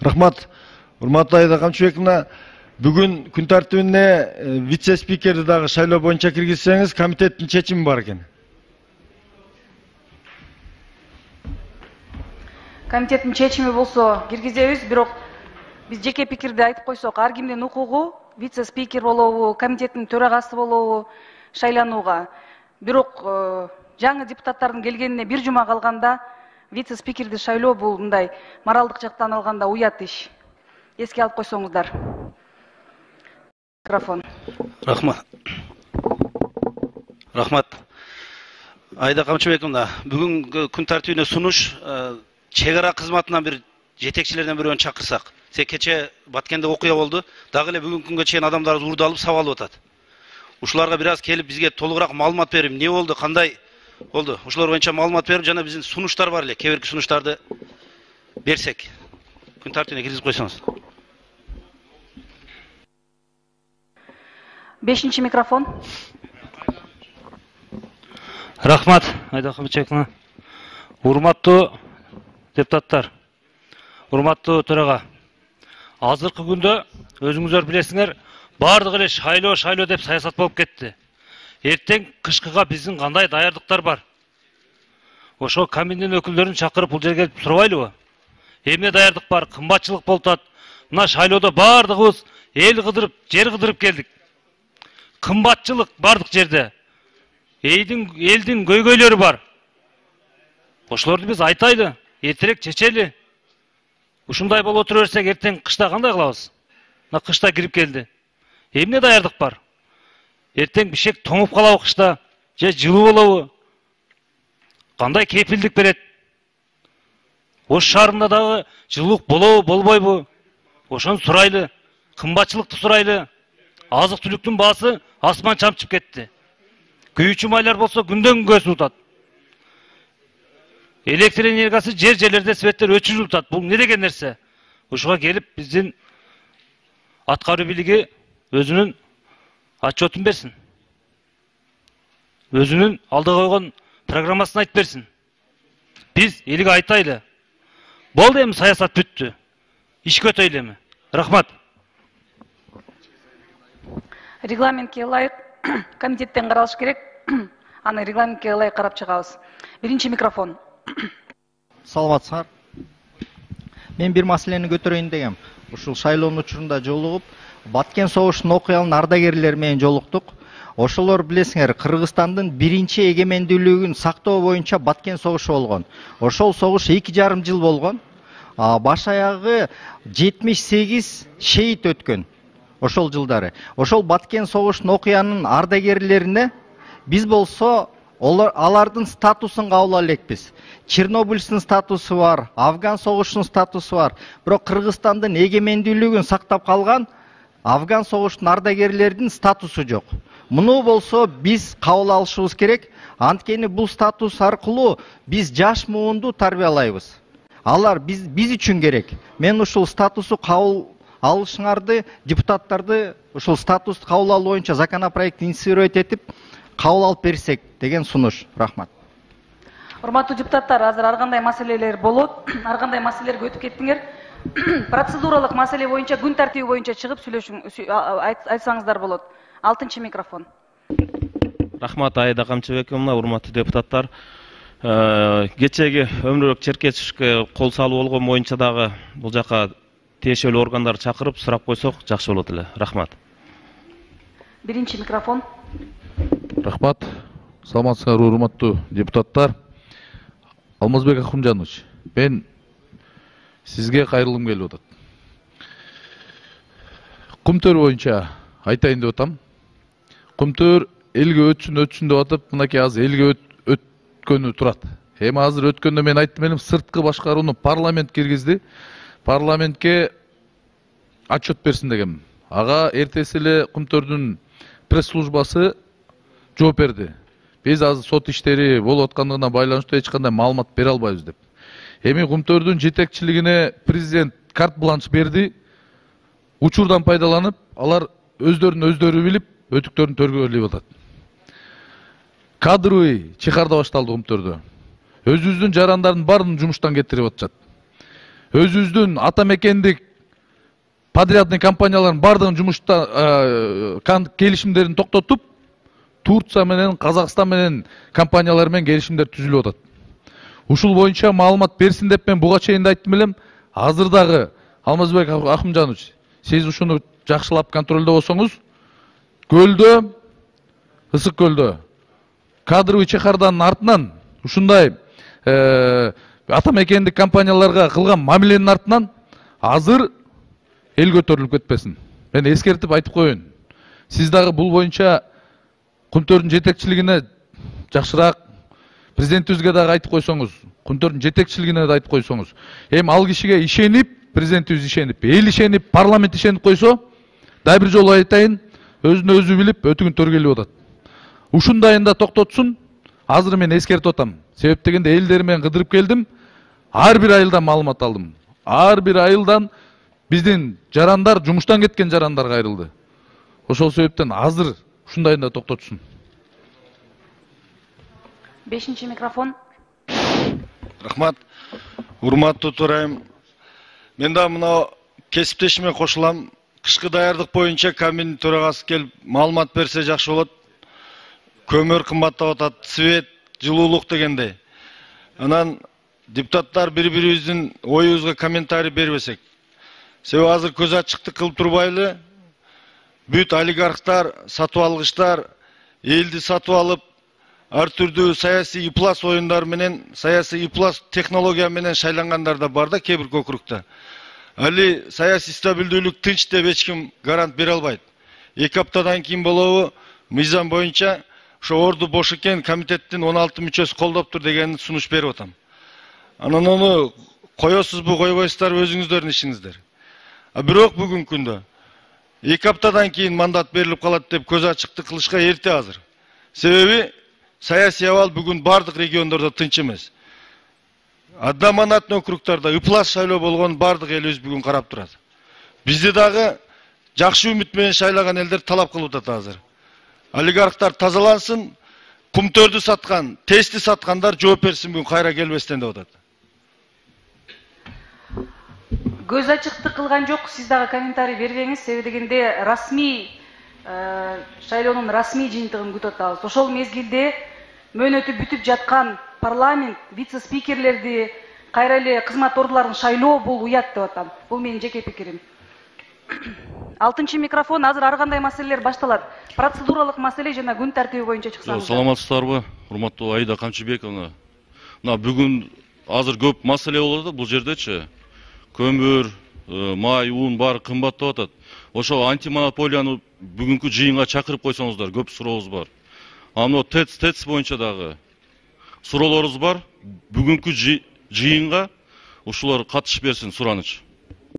Рахмат. Урматтуу Айда Камчыбековна, бүгүн күн тартибине вице-спикерди дагы шайлоо боюнча киргизсеңиз, комитеттин чечими бар экен. Комитеттин чечими болсо киргизебиз, бирок биз жеке пикирди айтып койсок, ар кимдин укугу вице-спикер болобу, комитеттин төрагасы болобу шайланууга. Бирок жаңы депутаттардын келгенине бир жума калганда вице-спикерди шайлоо бул мындай моралдык жактан алганда уят иш. Эске алып койсоңуздар. Микрофон. Рахмат. Айда Камчыбековна, бүгүн күн тартибине сунуш чек ара кызматынан бир жетекчилерден бирөөнү чакырсак. Кече Баткенде окуя болду. Дагы эле бүгүнкү күнгө чейин адамдар уурдалып сабалып атат. Ушуларга бир аз келип бизге толугураак маалымат берип, эмне болду, кандай болду? Ушулар боюнча маалымат берип, жана биздин сунуштар бар эле, кээ бирки сунуштарды берсек. Күн тартибине киргизип койсоңуз. 5-чи микрофон. Рахмат, Айда Камчыбековна. Урматтуу депутаттар, урматтуу төрага. Азыркы күндө өзүңүздөр билесиңер, бардыгы эле шайлоо деп саясат болуп кетти. Эртең кышкыга биздин кандай даярдыктар бар? Ошо комитеттин өкүлдөрүн чакырып бул жерге келип сурабайлыбы? Эмне даярдык бар? Кымбатчылык болуп атат. Мына шайлоодо бардыгыбыз эл кыдырып, жер кыдырып келдик. Кымбатчылык бардык жерде. Элдин көйгөйлөрү бар. Ошолорду биз айтайлы, эртерээк чечели. Ушундай болуп отура берсек, эртең кышта кандай кылабыз? Мына кышта кирип келди. Эмне даярдык бар? Эртең бишек тоңуп калабы кышта, же жылуу болобу? Кандай кепилдик берет? Ош шаарында дагы жылуулук болобу, болбойбу? Ошону сурайлы, кымбатчылыкты сурайлы. Азык-түлүктүн баасы асман чамчып кетти. Күйүүчү майлар болсо күндөн күнгө өсүп атат. Электр энергиясы жерлерде светтер өчүрүлүп атат. Бул не деген нерсе? Ушуга келип биздин аткаруу бийлиги өзүнүн отчетун берсин. Өзүнүн алда койгон программасын айтып берсин. Биз элге айтайлы. Болду эми саясат бүттү. Ишке өтөйлү эми. Рахмат. Регламентке ылайык комитеттен каралыш керек. Аны регламентке ылайык карап чыгабыз. 1-чи микрофон. Саламатсыздар. Мен бир маселени көтөрөйүн дегем. Ушул шайлоонун учурунда жолугуп, Баткен согушунун окуяларынын ардагерлери менен жолуктук. Ошолор билесиңер, Кыргызстандын биринчи эгемендүүлүгүн сактоо боюнча Баткен согушу болгон. Ошол согуш 2,5 жыл болгон. Баш аягы 78 шейит өткөн. Ошол жылдары. Ошол Баткен согушунун окуянын ардагерлерине биз болсо алардын статусун кабыл ала элекпиз. Чернобыльдин статусу бар, Афган согушунун статусу бар. Бирок Кыргызстандын эгемендүүлүгүн сактап калган Афган согушунун ардагерлеринин статусу жок. Муну болсо биз кабыл алышыбыз керек. Анткени бул статус аркылуу биз жаш муунду тарбиялайбыз. Алар биз үчүн керек. Мен ушул статусу кабыл алышыңарды, депутаттарды ушул статусту кабыл алуу боюнча законопроект инициировать этип кабыл алып берсек деген сунуш. Рахмат. Урматтуу депутаттар, азыр ар кандай маселелер болот. Ар кандай маселелерге өтүп кеттиңер. Процедуралык маселе боюнча, күн тартиби боюнча чыгып айтсаңыздар болот. 6-чы микрофон. Рахмат, Айда Камчыбековна, урматтуу депутаттар. Кечеги Өмүрбек Черкесовке кол салуу болгон боюнча дагы бул жака тиешелүү органдар чакырып сурап койсок жакшы болот эле. Рахмат. 1-чи микрофон. Рахмат. Саламатсыздар, урматтуу депутаттар. Алмазбек Акунжанович, мен сизге кайрылгым келип атат. Кумтөр боюнча айтайын деп атам. Кумтөр элге өтсүн деп атып, мынакей азыр элге өткөнү турат. Эми азыр өткөндө мен айттым элем, сырткы башкарууну парламент киргизди. Парламентке отчет берсин дегем. Ага эртеси эле Кумтөрдүн пресс-службасы жооп берди. Биз азыр сот иштери болуп аткандыгына байланыштуу эч кандай маалымат бере албайбыз деп. Эми Кумтөрдүн жетекчилигине президент карт бланш берди. Учурдан пайдаланып, алар өздөрү билип, өтүктөрүн төргөөлөп атат. Кадровый чыгарда башталды Кумтөрдө. Өзүбүздүн жарандардын баарын жумуштан кетирип атышат. өзүбүздүн ата мекендик подрядный компаниялардын бардыгын жумушта келишимдерин токтотуп, Турция менен, Казакстан менен компаниялар менен келишимдер түзүлүп атат. Ушул боюнча маалымат берсин деп мен буга чейин да айттым элем. Азыр дагы Алмазбек Акымжанович, сиз ушуну жакшылап контролдоп болсоңуз, көлдө, Ысык көлдө кадровый чехарданын артынан ушундай ата мекендик компанияларга кылган мамиленин артынан азыр эл көтөрүлүп кетпесин. Мен эскертип айтып коеюн. Сиз дагы бул боюнча Кумтөрдүн жетекчилигине жакшыраак президентибизге дагы айтып койсоңуз, Кумтөрдүн жетекчилигине да айтып койсоңуз, эми ал кишиге ишенип, президентибиз ишенип, эл ишенип, парламент ишенип койсо, дагы бир жолу айтайын, өзүнө өзү билип өтүгүн төргелип атат. Ушундайын да токтотсун. Азыр мен эскертип атам. Себеп дегенде элдери менен кыдырып келдим. Ар бир айылдан маалымат алдым. Ар бир айылдан биздин жарандар, жумуштан кеткен жарандар кайрылды. Ошол себептен азыр ушундайын да токтотсун. 5-чи микрофон. Рахмат. Урматтуу төрайым. Мен да мына кесиптешиме кошулам. Кышкы даярдык боюнча комитеттин төрагасы келип маалымат берсе жакшы болот. Көмөр кымбаттап атат, свет, жылуулук дегендей. Анан депутаттар бири-бирибиздин оюбузга комментарий бербесек. Себеби азыр көз ачыктык кылып турбайлы, бүт олигархтар, сатып алгычтар элди сатып алып, ар түрдүү саясий иплас оюндар менен, саясий иплас технология менен шайлангандар да бар да кээ бир округда. Али саясий стабилдүүлүк, тынч деп эч ким гарант бере албайт. 2 аптадан кийин болобу, мыйзам боюнча ошо орду бош экен, комитеттин 16 мүчөсү колдоптур деген сунуш берип атам. Анан ону коесузбу, койбойсуздарбы өзүңүздөрдүн ишиңиздер. Бирок бүгүнкү күндө 2 аптадан кийин мандат берилип калат деп көз ачыктык кылышка эрте азыр. Себеби саясий абал бүгүн бардык региондордо тынч эмес. Одномандатный округдарда ыплас шайлоо болгон бардык элибиз бүгүн карап турат. Бизди дагы жакшы үмүт менен шайлаган элдер талап кылып атат азыр. Олигархтар тазалансын, Кумтөрдү саткан, тести саткандар жооп берсин бүгүн кайра келбестен деп атат. Көз ачыктык кылган жок, сиз дагы комментарий бербеңиз, себеби дегенде расмий шайлоонун расмий жыйынтыгын күтүп атабыз. Ошол мезгилде мөөнөтү бүтүп жаткан парламент вице-спикерлерди кайра эле кызмат ордуларын шайлоо бул уят деп атам. Бул менин жеке пикирим. 6-чы микрофон, азыр ар кандай маселелер башталат. Процедуралык маселе жана күн тартиби боюнча чыксаңыздар. Саламатсыздарбы, урматтуу Аида Камчыбековна. Мына бүгүн азыр көп маселе болот да бул жердечи. Көмүр, май, ун баары кымбаттап атат. Ошол антимонополияны бүгүнкү жыйынга чакырып койсоңуздар, көп сурообуз бар. Аны ТЭЦ боюнча дагы суроолорубуз бар. Бүгүнкү жыйынга ушулар катышып берсин сураныч.